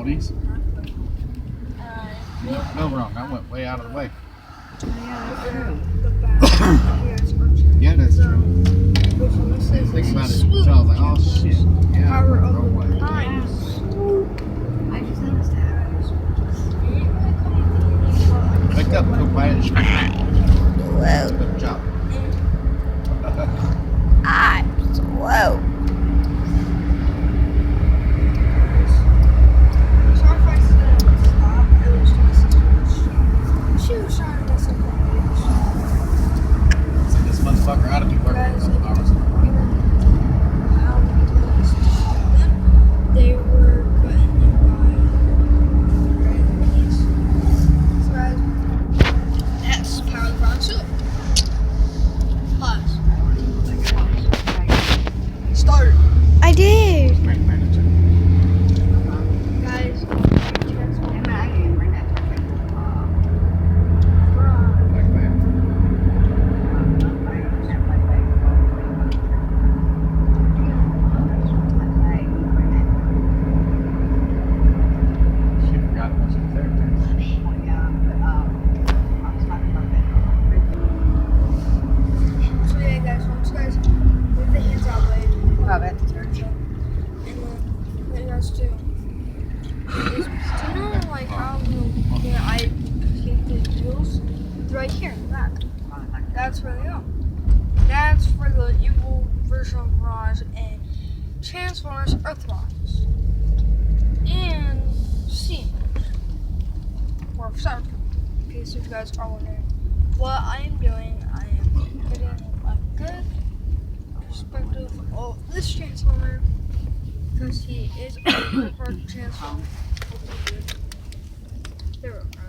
Aldi's. No wrong. I went way out of the way. Yeah, that's true. Think about it. So I was like, oh shit. Yeah, I went the wrong way. I just noticed that. Picked up, go by it. Whoa. Good job. I'm slow. This motherfucker ought to be working some hours. They were put in by that's powered by soup. Pause. Start. I did. Guys, She forgot what she was there. so yeah, guys, once you guys leave the hands out way, Probably at the church. and then what you guys do is, do you know like how where I take the wheels? They're right here in the back. That's where they go. That's for the evil version of Mirage and Transformers Earthrise. And Steam. Or Cyberpunk. In case if you guys are wondering what I am doing, I am getting a good perspective of this Transformer. Because he is a part of Transformer. There we go.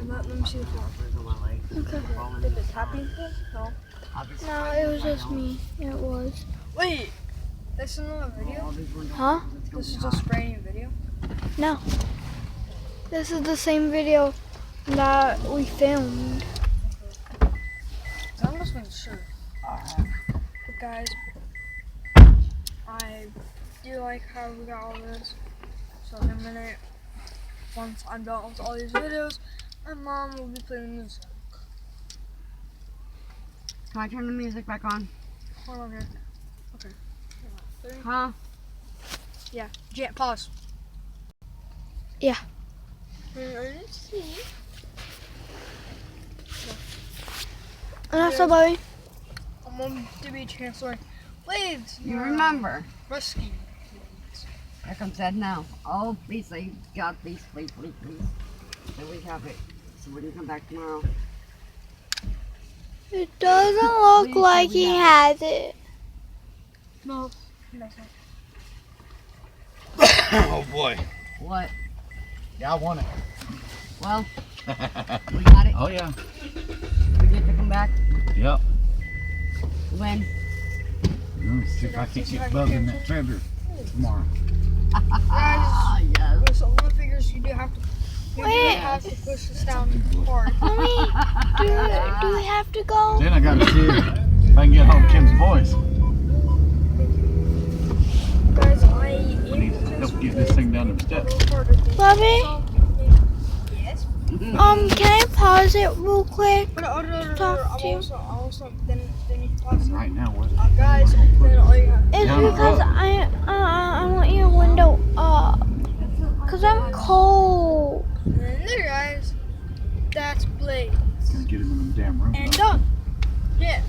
Let me see the floor. Okay. Did it happy? No. No, it was just me. It was. Wait! This is another video? Huh? This is just a brand new video? No. This is the same video that we filmed. So I'm just making sure. But guys, I do like how we got all this. So in a minute, once I'm done with all these videos, my mom will be playing music. Can I turn the music back on? Hold on here. Okay. Three. Huh? Yeah. Pause. Yeah. Let's see. And also, Bobby. I'm going to be transferring waves. You remember? Rescue. Here comes Ed now. Oh, please, God, please. Then we have it. So we're going to come back tomorrow. It doesn't look Please, like we he have has it. No. That's not. Oh boy. What? Yeah, I want it. Well, we got it. Oh yeah. We get to come back. Yep. When? See if I can get bugging that feather tomorrow. Ah, yes. There's some little figures you do have to. You do Wait. have to push this down hard. Mommy, do we have to go? Then I gotta see if I can get home Kim's boys. Guys, I We need to help get this thing down the steps. Bobby, Yes. can I pause it real quick? But no, Talk to you. also, then you pause it. Right now, where's it? Guys, then all you have. It's Yeah, because I want your window up. Cause I'm cold. And then there, guys. That's Blaze. Gonna get him in the damn room. And done. Yeah.